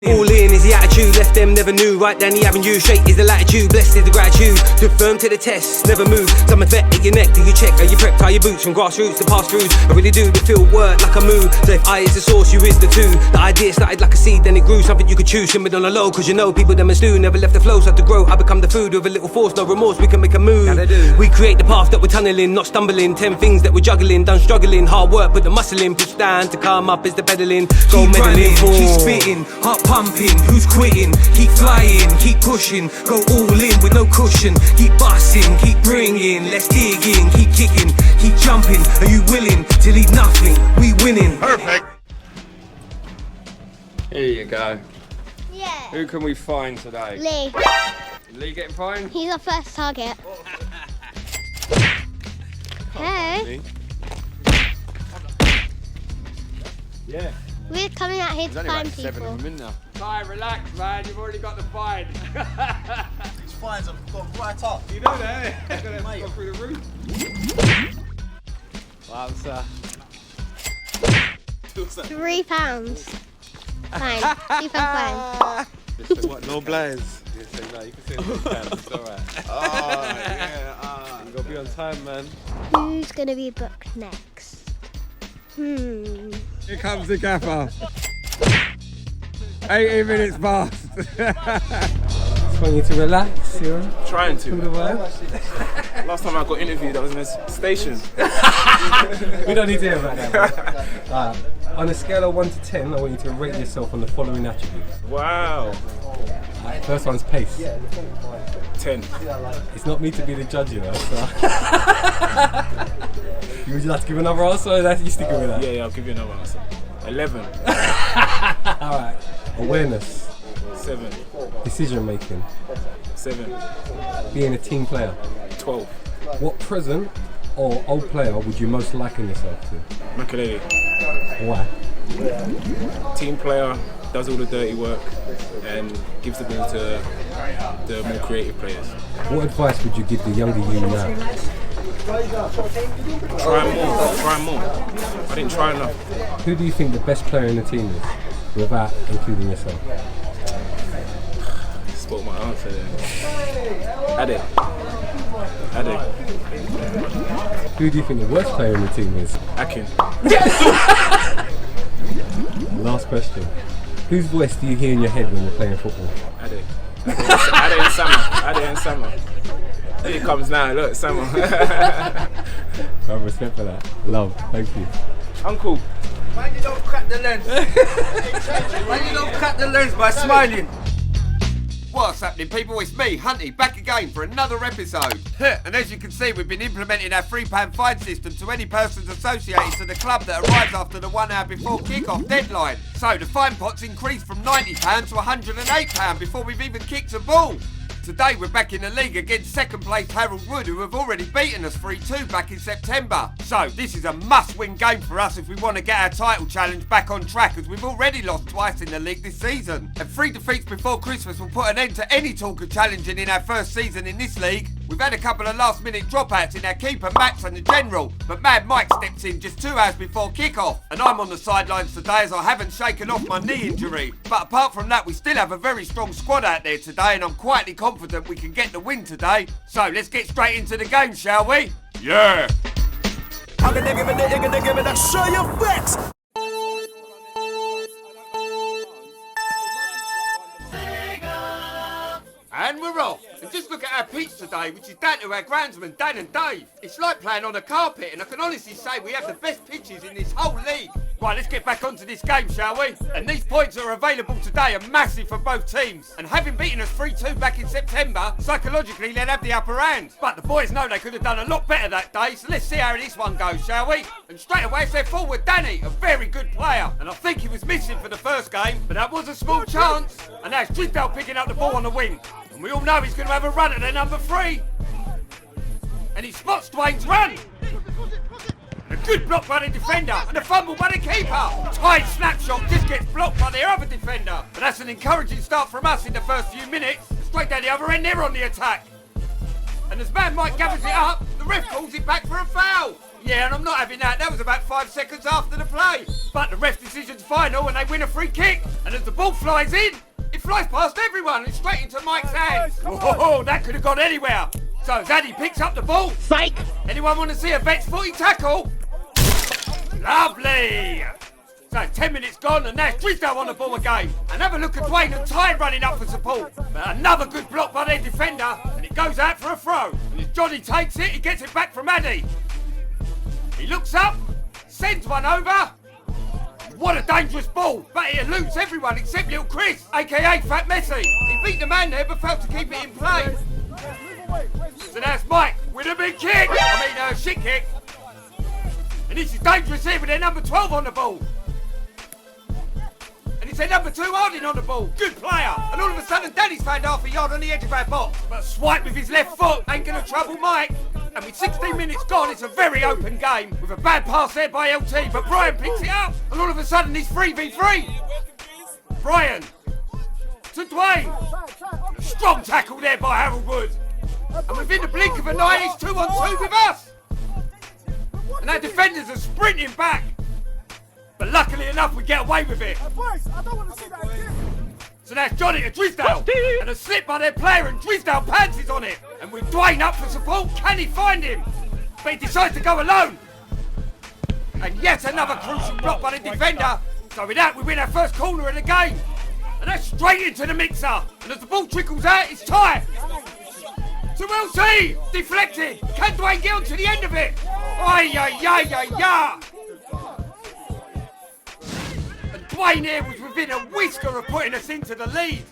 All in is the attitude, left them never knew. Right down the avenue, straight is the latitude. Blessed is the gratitude, stood firm to the test, never move. Some vet at your neck, do you check? Are you prep? Tie your boots from grassroots to pass throughs. I really do, the field work like a move. So if I is the source, you is the two. The idea started like a seed, then it grew. Something you could choose, simmered on the low. Cause you know people them as do, never left the flow, start to grow. I become the food with a little force, no remorse, we can make a move. We create the path that we're tunneling, not stumbling. 10 things that we're juggling, done struggling. Hard work, put the muscle in, push down to come up is the pedaling. Go meddling, keep spitting, heart pumping, who's quitting? Keep flying, keep pushing, go all in with no cushion. Keep busting, keep bringing, let's dig in, keep kicking, keep jumping. Are you willing to leave nothing? We winning. Perfect. Here you go. Yeah. Who can we find today? Lee. Lee getting fined? He's our first target. Hey. Yeah. We're coming out here to find people. Kai, relax, man. You've already got the fine. These fines have gone right up. You know that? They're going to go through the roof. Wow, sir. £3. Fine. £2 fine. What, no blinds? No, you can say it. It's alright. Oh, yeah. You got to be on time, man. Who's going to be booked next? Here comes the gaffer. 18 minutes past. Just want you to relax, you know? Trying to. Feel the vibe. Last time I got interviewed, I was in a station. We don't need to hear about that. On a scale of 1 to 10, I want you to rate yourself on the following attributes. Wow. First one's pace. 10. It's not me to be the judge, you know, so. Would you like to give another answer, or that you sticking with that? Yeah, I'll give you another answer. 11. Alright. Awareness. 7. Decision making. 7. Being a team player. 12. What present or old player would you most liken yourself to? Makaleli. Why? Team player, does all the dirty work and gives the ball to the more creative players. What advice would you give the younger you now? Try more. I didn't try enough. Who do you think the best player in the team is, without including yourself? Spoke my answer there. Ade. Who do you think the worst player in the team is? Akin. Last question. Whose voice do you hear in your head when you're playing football? Ade and Summer. Here it comes now, look, Summer. I have respect for that. Love, thank you. Uncle. Why you don't crack the lens? Why you don't crack the lens by smiling? What's happening, people? It's me, Huntie, back again for another episode. And as you can see, we've been implementing our £3 fine system to any persons associated to the club that arrives after the 1 hour before kick-off deadline. So the fine pot's increased from £90 to £108 before we've even kicked a ball. Today we're back in the league against second place Harold Wood, who have already beaten us 3-2 back in September. So this is a must-win game for us if we want to get our title challenge back on track, as we've already lost twice in the league this season. And 3 defeats before Christmas will put an end to any talk of challenging in our first season in this league. We've had a couple of last-minute dropouts in our keeper, Max, and the general, but Mad Mike steps in just 2 hours before kick-off. And I'm on the sidelines today as I haven't shaken off my knee injury. But apart from that, we still have a very strong squad out there today, and I'm quietly confident we can get the win today. So let's get straight into the game, shall we? Yeah! I'm gonna give it a show your facts. And we're off. And just look at our pitch today, which is down to our groundsmen, Dan and Dave. It's like playing on a carpet, and I can honestly say we have the best pitches in this whole league. Right, let's get back onto this game, shall we? And these points that are available today are massive for both teams. And having beaten us 3-2 back in September, psychologically they'd have the upper hand. But the boys know they could have done a lot better that day, so let's see how this one goes, shall we? And straight away it's their forward, Danny, a very good player. And I think he was missing for the first game, but that was a small chance. And now it's Gisdale picking up the ball on the wing. And we all know he's going to have a run at their number 3. And he spots Dwayne's run. And a good block by the defender and a fumble by the keeper. Tight snapshot just gets blocked by their other defender. But that's an encouraging start from us in the first few minutes. Straight down the other end, they're on the attack. And as man Mike gathers it up, the ref calls it back for a foul. Yeah, and I'm not having that. That was about 5 seconds after the play. But the ref decision's final and they win a free kick. And as the ball flies in, it flies past everyone and straight into Mike's hands. Whoa, that could have gone anywhere. So Zaddy picks up the ball. Psych! Anyone want to see a vet's footy tackle? Lovely! So 10 minutes gone and there's Drisdale on the ball again. And have a look at Dwayne and Ty running up for support. But another good block by their defender and it goes out for a throw. And as Johnny takes it, he gets it back from Addy. He looks up, sends one over. What a dangerous ball, but it eludes everyone except little Chris, aka Fat Messi. He beat the man there but failed to keep it in play. So that's Mike with a big kick. Shit kick. And this is dangerous here with their number 12 on the ball. And it's their number 2 Harding on the ball. Good player. And all of a sudden Danny's found half a yard on the edge of our box. But a swipe with his left foot ain't gonna trouble Mike. And with 16 minutes gone, it's a very open game. With a bad pass there by LT, but Brian picks it up. And all of a sudden he's 3v3. Brian to Dwayne. A strong tackle there by Harold Wood. And within the blink of an eye, he's 2-on-2 with us. And our defenders are sprinting back. But luckily enough, we get away with it. So that's Johnny to Drisdale. And a slip by their player and Drisdale pantses on it. And with Dwayne up for support, can he find him? But he decides to go alone. And yet another crucial block by the defender. So with that, we win our first corner of the game. And that's straight into the mixer. And as the ball trickles out, it's Ty. To LT, deflected. Can Dwayne get on to the end of it? Ay, ay, ay, ay, ay. And Dwayne here was within a whisker of putting us into the lead.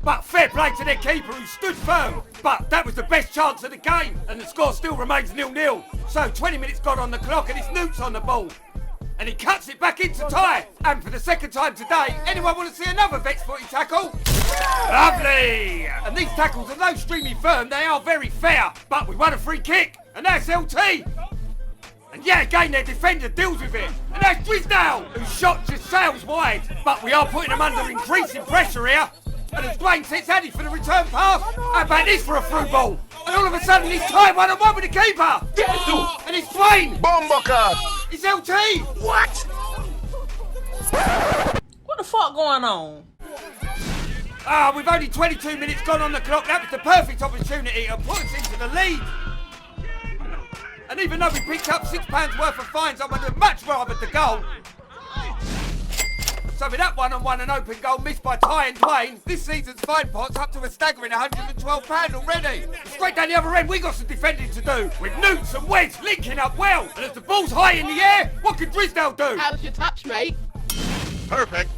But fair play to their keeper who stood firm. But that was the best chance of the game. And the score still remains 0-0. So 20 minutes gone on the clock and it's Newts on the ball. And he cuts it back into Ty. And for the second time today, anyone want to see another Vex footy tackle? Lovely! And these tackles are no streamy firm, they are very fair. But we won a free kick, and that's LT. And yeah, again, their defender deals with it. And that's Drisdale, whose shot just sails wide. But we are putting them under increasing pressure here. And as Dwayne sits Addy for the return pass, how about this for a through ball? And all of a sudden, he's tied 1-on-1 with the keeper. And it's Dwayne. Bomboka! It's LT! What? What the fuck going on? With only 22 minutes gone on the clock, that was the perfect opportunity to put us into the lead. And even though we picked up £6 worth of fines, I would have much rather the goal. So with that 1-on-1 and open goal missed by Ty and Dwayne, this season's fine pot's up to a staggering £112 already. Straight down the other end, we got some defending to do, with Newts and Wes linking up well. And as the ball's high in the air, what can Drisdale do? How's your touch, mate? Perfect.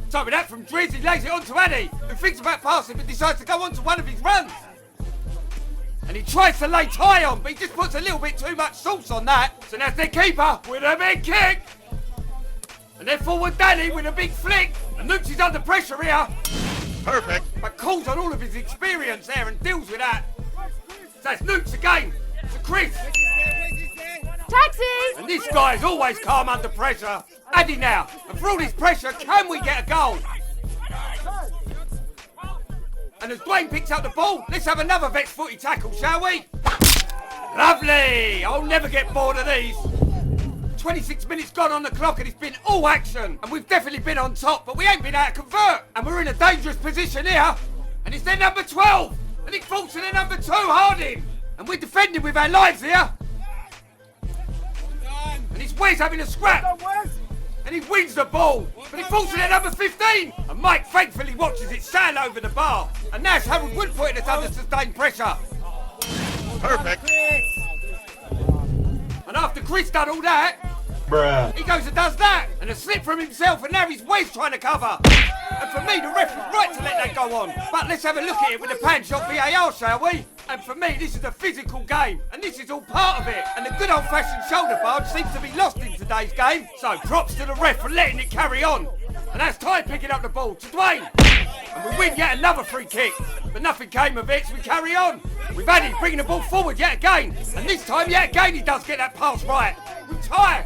So with that from Driz, he lays it on to Addy, who thinks about passing but decides to go on to one of his runs. And he tries to lay Ty on, but he just puts a little bit too much sauce on that. So that's their keeper with a big kick. And then forward Danny with a big flick. And Newts is under pressure here. Perfect. But calls on all of his experience there and deals with that. So it's Newts again to Chris. Taxi! And this guy is always calm under pressure. Addy now. And for all this pressure, can we get a goal? And as Dwayne picks up the ball, let's have another Vex footy tackle, shall we? Lovely! I'll never get bored of these. 26 minutes gone on the clock and it's been all action. And we've definitely been on top, but we ain't been able to convert. And we're in a dangerous position here. And it's their number 12. And it falls to their number 2, Harding. And we're defending with our lives here. And it's Wes having a scrap. And he wins the ball, but it falls to their number 15. And Mike thankfully watches it sail over the bar. And now it's Harold Wood putting us under sustained pressure. Perfect. And after Chris done all that, he goes and does that. And a slip from himself, and now he's Wes trying to cover. And for me, the ref was right to let that go on. But let's have a look at it with the pan shot VAR, shall we? And for me, this is a physical game, and this is all part of it. And the good old-fashioned shoulder barge seems to be lost in today's game. So props to the ref for letting it carry on. And that's Ty picking up the ball to Dwayne. And we win yet another free kick. But nothing came of it, so we carry on. We've Addy bringing the ball forward yet again. And this time, yet again, he does get that pass right. With Ty.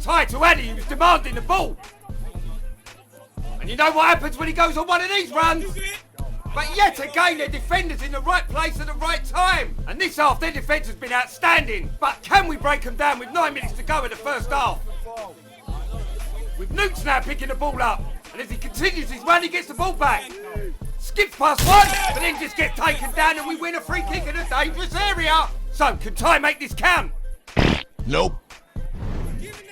Ty to Addy, who was demanding the ball. And you know what happens when he goes on one of these runs? But yet again, their defenders in the right place at the right time. And this half, their defence has been outstanding. But can we break them down with 9 minutes to go in the first half? With Newts now picking the ball up. And as he continues his run, he gets the ball back. Skips past one, but then just gets taken down and we win a free kick in a dangerous area. So, can Ty make this count? Nope.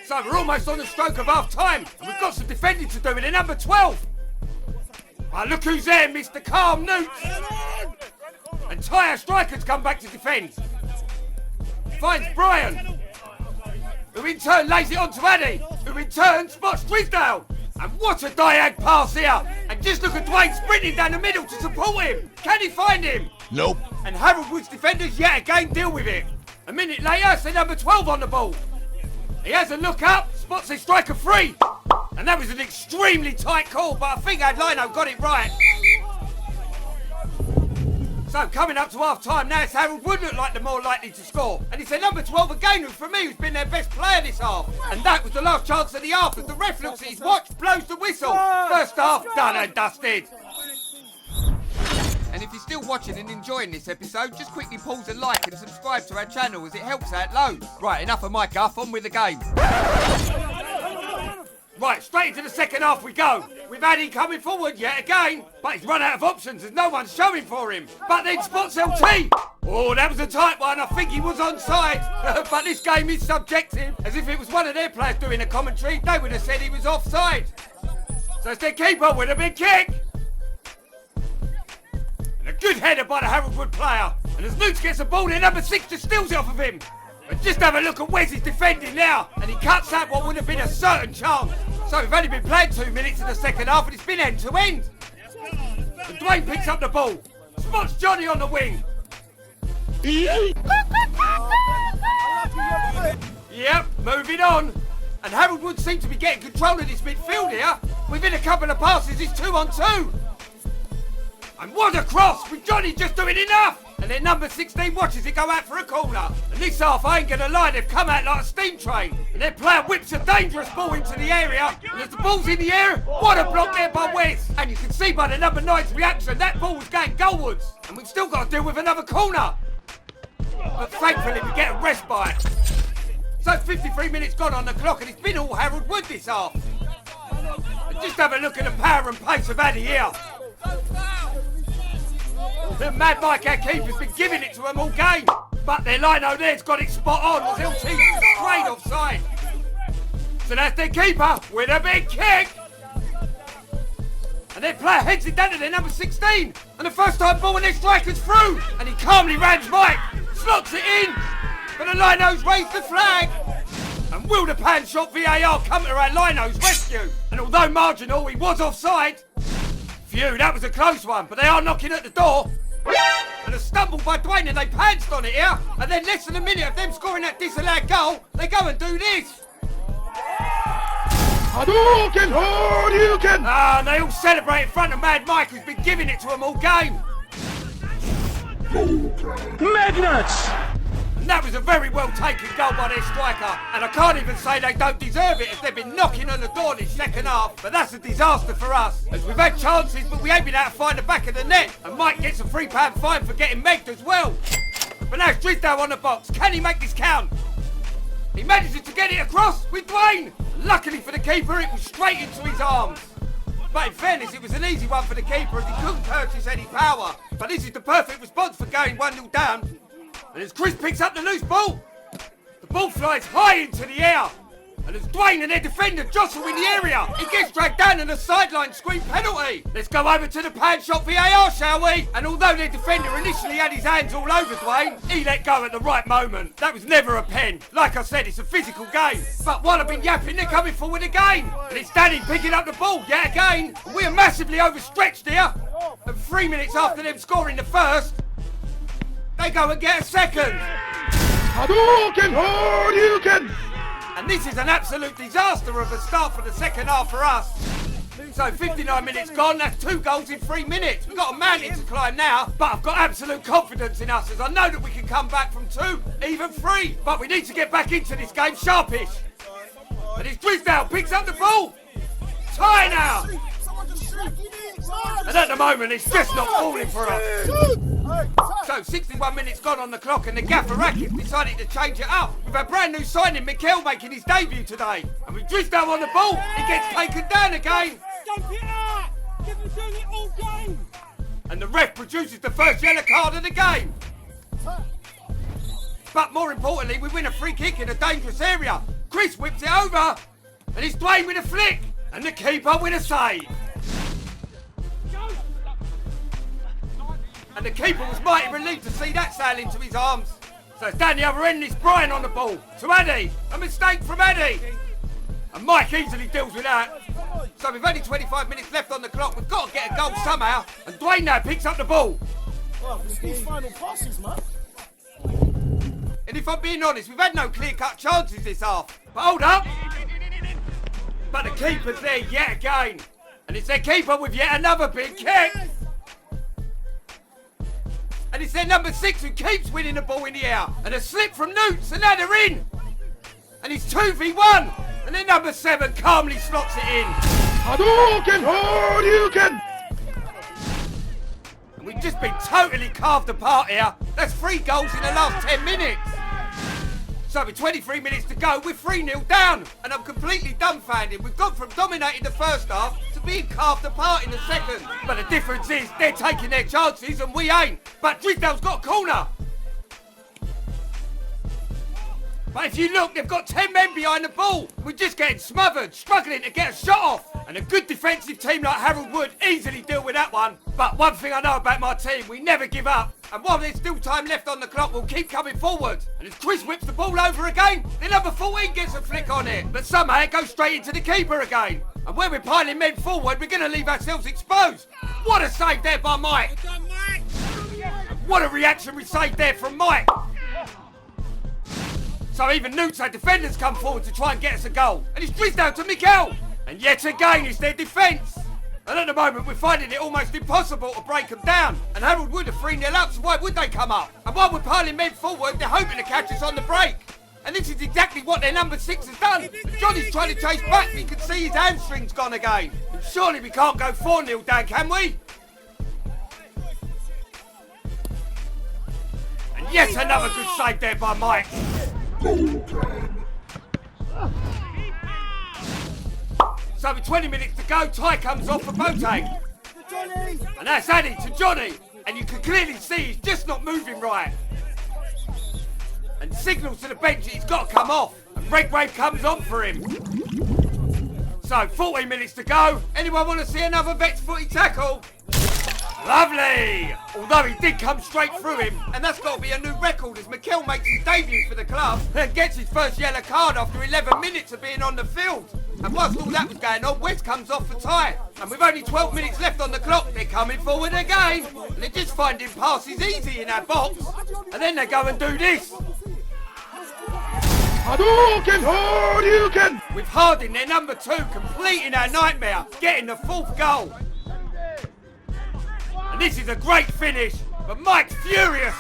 So, we're almost on the stroke of half time. And we've got some defending to do with the number 12. Look who's there, Mr. Calm Newt. And Ty, our striker's come back to defend. Finds Brian, who in turn lays it on to Addy, who in turn spots Trisdale. And what a diag pass here. And just look at Dwayne sprinting down the middle to support him. Can he find him? Nope. And Harold Wood's defenders yet again deal with it. A minute later, it's the number 12 on the ball. He has a look up, spots his striker free. And that was an extremely tight call, but I think Adlino got it right. So coming up to half time now, it's Harold Wood look like the more likely to score. And it's their number 12 again, who for me has been their best player this half. And that was the last chance of the half as the ref looks at his watch, blows the whistle. First half done and dusted. And if you're still watching and enjoying this episode, just quickly pause and like and subscribe to our channel as it helps out loads. Right, enough of my guff, on with the game. Right, straight into the second half we go. With Addy coming forward yet again, but he's run out of options as no one's showing for him. But then spots LT. Oh, that was a tight one. I think he was onside. But this game is subjective. As if it was one of their players doing a commentary, they would have said he was offside. So it's their keeper with a big kick. And a good header by the Harold Wood player. And as Newts gets the ball, their number 6 just steals it off of him. And just have a look at Wes is defending now, and he cuts out what would have been a certain chance. So we've only been playing 2 minutes in the second half, and it's been end to end. And Dwayne picks up the ball, spots Johnny on the wing. Yep, moving on. And Harold Wood seems to be getting control of this midfield here. Within a couple of passes, it's 2-on-2. And what a cross, with Johnny just doing enough. And then number 16 watches it go out for a corner. And this half, I ain't gonna lie, they've come out like a steam train. And their player whips a dangerous ball into the area. And as the ball's in the air, what a block there by Wes. And you can see by the number 9's reaction, that ball was going goalwards. And we've still got to deal with another corner. But thankfully, we get a respite. So 53 minutes gone on the clock, and it's been all Harold Wood this half. And just have a look at the power and pace of Addy here. The Mad Mike, our keeper's been giving it to them all game. But their lino there's got it spot on as LT's straight offside. So that's their keeper with a big kick. And their player heads it down to their number 16. And the first time ball and their striker's through. And he calmly rams Mike, slots it in. But the linos raise the flag. And will the pan shot VAR come to our lino's rescue? And although marginal, he was offside. Phew, that was a close one, but they are knocking at the door. And a stumble by Dwayne and they pounced on it here. And then less than a minute of them scoring that disallowed goal, they go and do this. Hadouken! Hadouken! Ah, and they all celebrate in front of Mad Mike, who's been giving it to them all game. Magnets! And that was a very well taken goal by their striker. And I can't even say they don't deserve it if they've been knocking on the door this second half. But that's a disaster for us. As we've had chances, but we ain't been able to find the back of the net. And Mike gets a £3 fine for getting megged as well. But now Trisdale on the box. Can he make this count? He manages to get it across with Dwayne. Luckily for the keeper, it was straight into his arms. But in fairness, it was an easy one for the keeper as he couldn't purchase any power. But this is the perfect response for going 1-0 down. And as Chris picks up the loose ball, the ball flies high into the air. And as Dwayne and their defender jostle in the area, it gets dragged down and a sideline screen penalty. Let's go over to the pan shot VAR, shall we? And although their defender initially had his hands all over Dwayne, he let go at the right moment. That was never a pen. Like I said, it's a physical game. But while I've been yapping, they're coming forward again. And it's Danny picking up the ball yet again. We are massively overstretched here. And 3 minutes after them scoring the first, they go and get a second. Hadouken! Hadouken! And this is an absolute disaster of a start for the second half for us. So 59 minutes gone, that's 2 goals in 3 minutes. We've got a mountain to climb now, but I've got absolute confidence in us as I know that we can come back from 2, even 3. But we need to get back into this game sharpish. And it's Drisdale picks up the ball. Tie now. And at the moment, it's just not falling for us. So 61 minutes gone on the clock and the gaffer Rackets decided to change it up. With a brand new signing, Mikel making his debut today. And with Drisdale on the ball, he gets taken down again. And the ref produces the first yellow card of the game. But more importantly, we win a free kick in a dangerous area. Chris whips it over, and it's Dwayne with a flick, and the keeper with a save. And the keeper was mighty relieved to see that sail into his arms. So it's down the other end, it's Brian on the ball. To Addy, a mistake from Addy. And Mike easily deals with that. So with only 25 minutes left on the clock, we've got to get a goal somehow. And Dwayne now picks up the ball. Well, it's these final passes, man. And if I'm being honest, we've had no clear-cut chances this half. But hold up. But the keeper's there yet again. And it's their keeper with yet another big kick. And it's their number 6 who keeps winning the ball in the air. And a slip from Newts, and now they're in. And it's 2v1. And then number 7 calmly slots it in. Hadouken! Hadouken! And we've just been totally carved apart here. That's 3 goals in the last 10 minutes. So with 23 minutes to go, we're 3-0 down. And I'm completely dumbfounded. We've gone from dominating the first half to being carved apart in the second. But the difference is they're taking their chances and we ain't. But Drisdale's got a corner. But if you look, they've got 10 men behind the ball. We're just getting smothered, struggling to get a shot off. And a good defensive team like Harold would easily deal with that one. But one thing I know about my team, we never give up. And while there's still time left on the clock, we'll keep coming forward. And as Chris whips the ball over again, the number 14 gets a flick on it. But somehow it goes straight into the keeper again. And when we're piling men forward, we're going to leave ourselves exposed. What a save there by Mike. What a reactionary save there from Mike. So even Newts, our defenders, come forward to try and get us a goal. And it's Drisdale to Mikel. And yet again, it's their defence. And at the moment, we're finding it almost impossible to break them down. And Harold Wood are 3-0 up, so why would they come up? And while we're piling men forward, they're hoping to catch us on the break. And this is exactly what their number 6 has done. And Johnny's trying to chase back, but you can see his hamstring's gone again. And surely we can't go 4-0 down, can we? And yet another good save there by Mike. So with 20 minutes to go, Ty comes off for Boateng. And that's Addy to Johnny. And you can clearly see he's just not moving right. And signals to the bench that he's got to come off. And Redgrave comes on for him. So 14 minutes to go. Anyone want to see another Vet's footy tackle? Lovely! Although he did come straight through him, and that's got to be a new record as Mikel makes his debut for the club and gets his first yellow card after 11 minutes of being on the field. And whilst all that was going on, West comes off for Ty. And with only 12 minutes left on the clock, they're coming forward again. And they're just finding passes easy in our box. And then they go and do this. Hadouken! Hadouken! With Harding, their number 2, completing our nightmare, getting the 4th goal. And this is a great finish, but Mike's furious.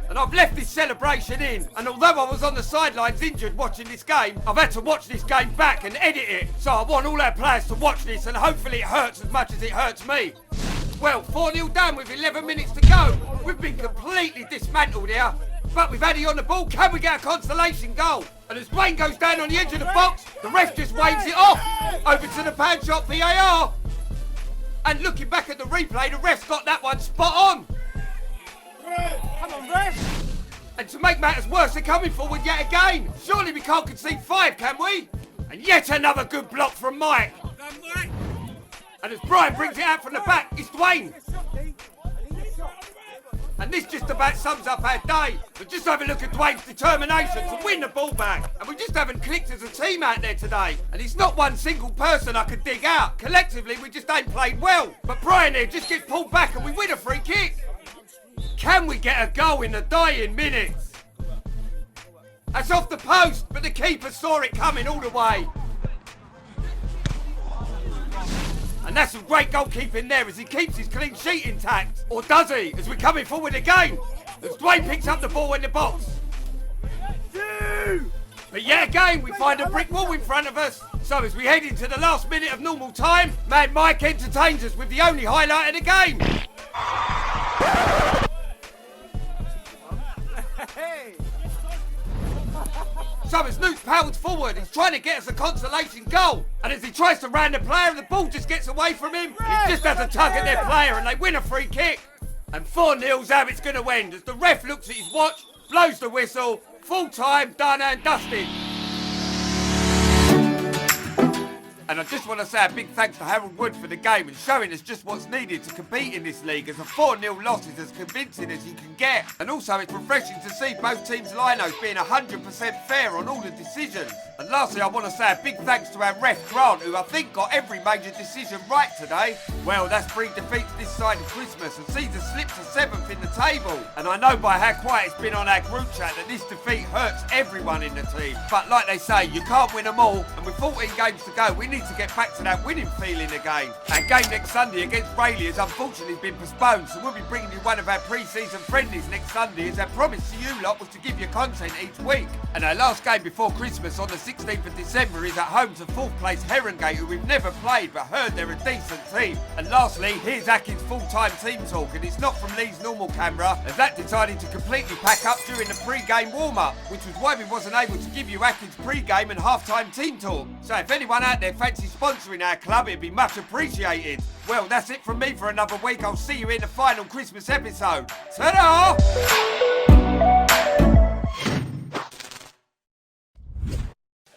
And I've left this celebration in, and although I was on the sidelines injured watching this game, I've had to watch this game back and edit it. So I want all our players to watch this, and hopefully it hurts as much as it hurts me. Well, 4-0 down with 11 minutes to go. We've been completely dismantled here. But with Addy on the ball, can we get a consolation goal? And as Wayne goes down on the edge of the box, the ref just waves it off. Over to the pan shot VAR. And looking back at the replay, the ref's got that one spot on. Come on, ref. And to make matters worse, they're coming forward yet again. Surely we can't concede 5, can we? And yet another good block from Mike. And as Brian brings it out from the back, it's Dwayne. And this just about sums up our day. But just have a look at Dwayne's determination to win the ball back. And we just haven't clicked as a team out there today. And it's not one single person I could dig out. Collectively, we just ain't played well. But Brian here just gets pulled back and we win a free kick. Can we get a goal in the dying minutes? That's off the post, but the keeper saw it coming all the way. And that's some great goalkeeping there as he keeps his clean sheet intact. Or does he, as we're coming forward again? As Dwayne picks up the ball in the box. But yet again, we find a brick wall in front of us. So as we head into the last minute of normal time, Mad Mike entertains us with the only highlight of the game. So as Newt's powered forward, he's trying to get us a consolation goal. And as he tries to round the player, the ball just gets away from him. He just has a tug at their player and they win a free kick. And 4-0's how it's going to end as the ref looks at his watch, blows the whistle, full time, done and dusted. And I just want to say a big thanks to Harold Wood for the game and showing us just what's needed to compete in this league, as a 4-0 loss is as convincing as you can get. And also it's refreshing to see both teams' linos being 100% fair on all the decisions. And lastly, I want to say a big thanks to our ref Grant, who I think got every major decision right today. Well, that's 3 defeats this side of Christmas and sees us slip to 7th in the table. And I know by how quiet it's been on our group chat that this defeat hurts everyone in the team. But like they say, you can't win them all, and with 14 games to go, we need to get back to that winning feeling again. Our game next Sunday against Rayleigh has unfortunately been postponed, so we'll be bringing you one of our pre-season friendlies next Sunday, as our promise to you lot was to give you content each week. And our last game before Christmas on the 16th of December is at home to 4th place Herongate, who we've never played but heard they're a decent team. And lastly, here's Atkins' full-time team talk, and it's not from Lee's normal camera, as that decided to completely pack up during the pre-game warm-up, which was why we wasn't able to give you Atkins' pre-game and half-time team talk. So if anyone out there fancies sponsoring our club, it'd be much appreciated. Well, that's it from me for another week. I'll see you in the final Christmas episode. Ta-da!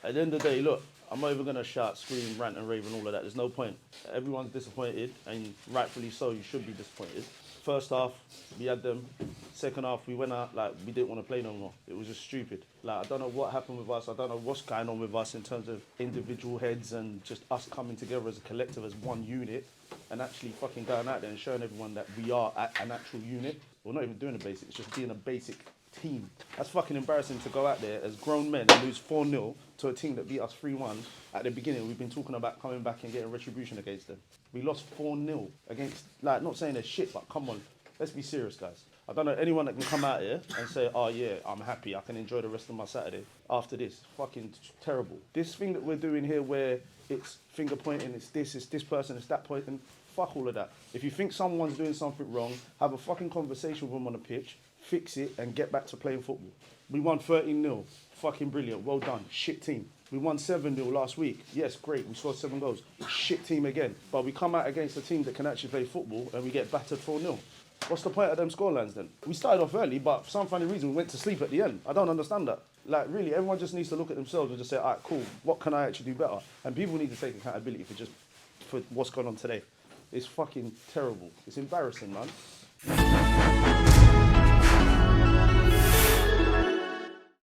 At the end of the day, look, I'm not even going to shout, scream, rant and rave and all of that. There's no point. Everyone's disappointed, and rightfully so, you should be disappointed. First half, we had them. Second half, we went out like we didn't want to play no more. It was just stupid. Like, I don't know what happened with us. I don't know what's going on with us in terms of individual heads and just us coming together as a collective, as one unit, and actually fucking going out there and showing everyone that we are an actual unit. We're not even doing the basics, just being a basic team. That's fucking embarrassing to go out there as grown men and lose 4-0 to a team that beat us 3-1. At the beginning, we've been talking about coming back and getting retribution against them. We lost 4-0 against, like, not saying they're shit, but come on, let's be serious, guys. I don't know anyone that can come out here and say, oh yeah, I'm happy, I can enjoy the rest of my Saturday after this. Fucking terrible. This thing that we're doing here where it's finger pointing, it's this person, it's that person, fuck all of that. If you think someone's doing something wrong, have a fucking conversation with them on the pitch, fix it and get back to playing football. We won 13-0. Fucking brilliant. Well done. Shit team. We won 7-0 last week. Yes, great. We scored 7 goals. Shit team again. But we come out against a team that can actually play football and we get battered 4-0. What's the point of them scorelines then? We started off early, but for some funny reason we went to sleep at the end. I don't understand that. Like, really, everyone just needs to look at themselves and just say, all right, cool, what can I actually do better? And people need to take accountability for what's going on today. It's fucking terrible. It's embarrassing, man.